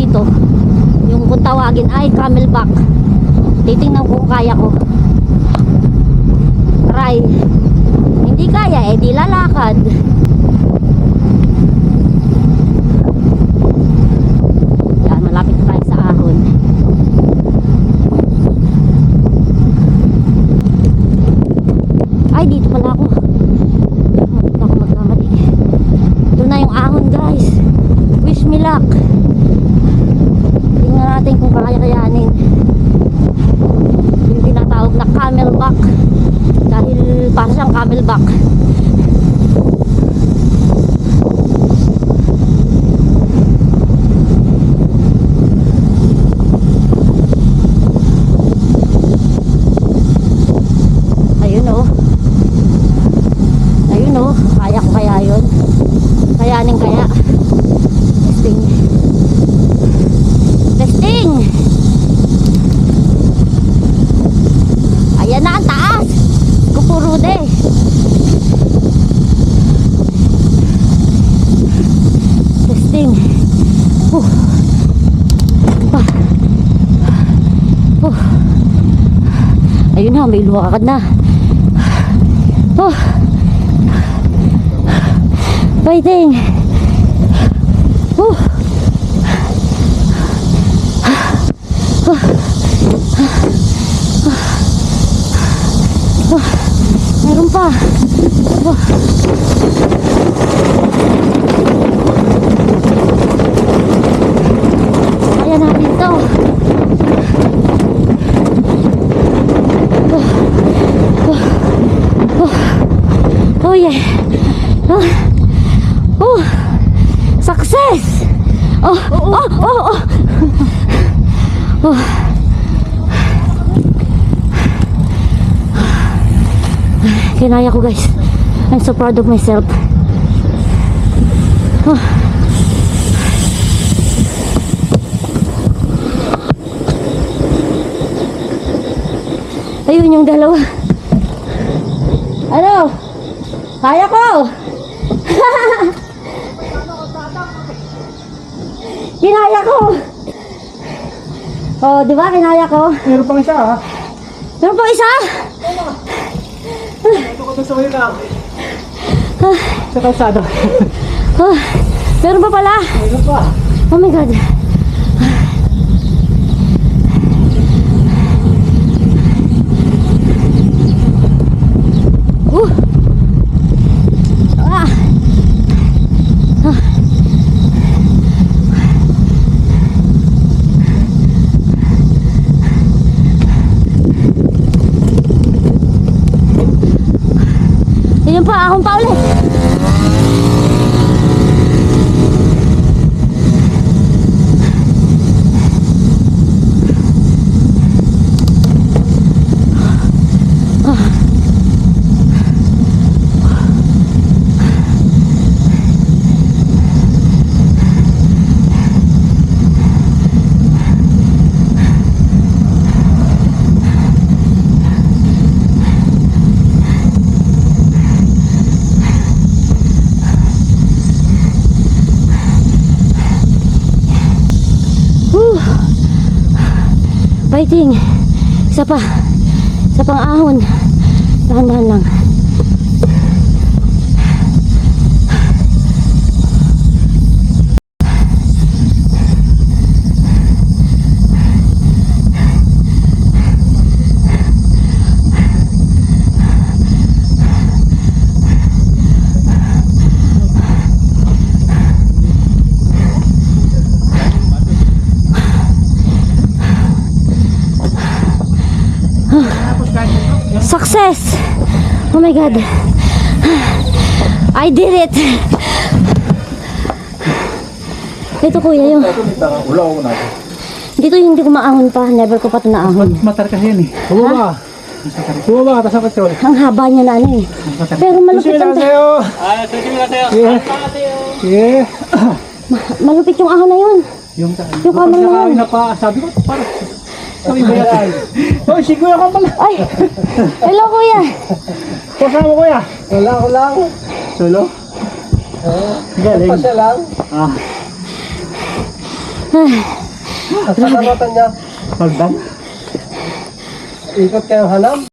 dito. Yung kung tawagin ay camelback. Titingnan ko kung kaya ko. Try. Hindi kaya, di lalakad. Yan, malapit tayo sa ahon. Ay, dito pala ako. Malapit ako magkamali. Doon na yung ahon, guys. Wish me luck. Tingnan natin kung kaya-kayanin. Yung tinatawag na camelback. Dahil para siyang camelback. Ayun oh. Ayun oh. Kaya ko kaya yun. Kayanin kaya. Testing. Testing. Ayan na ang taas. Kupurude. Testing. Ayun na, may lumakad na. Fighting. Meron pa. Kaya natin to. Oh yeah. Success. Kinaya ko, guys. I'm so proud of myself. Ayun yung dalawa. Ano? Kaya ko. Kinaya ko. Oh, di ba? Kinaya ko. Meron pang isa ha. Meron pa isa? Ito ko sa ulit lang. Sa kalsada. Meron pa pala. Meron pa. Oh my God. Ayun pa, akong pa ulit. Fighting. Isa pa. Isa pang ahon. Dahan-dahan lang. Success! Oh my God! I did it! Ito kuya yung... Dito yung hindi ko maahon pa. Never ko pa ito naahon. Matar kasi yan eh. Bumaba. Bumaba ka sa patrol. Ang haba niya na ano eh. Pero malupit ang... Yeah. Malupit yung ahon na yun. Yung camera na yun. Sabi ko, parang... Sabi ba yan? Oh, si kuya ka pala. Ay! Hello kuya! Kasama mo kuya? Wala ko lang. Solo? Galing. Pasya lang. Ah. Ang sasagutan niya, Paldan. Ikot kayo hanam.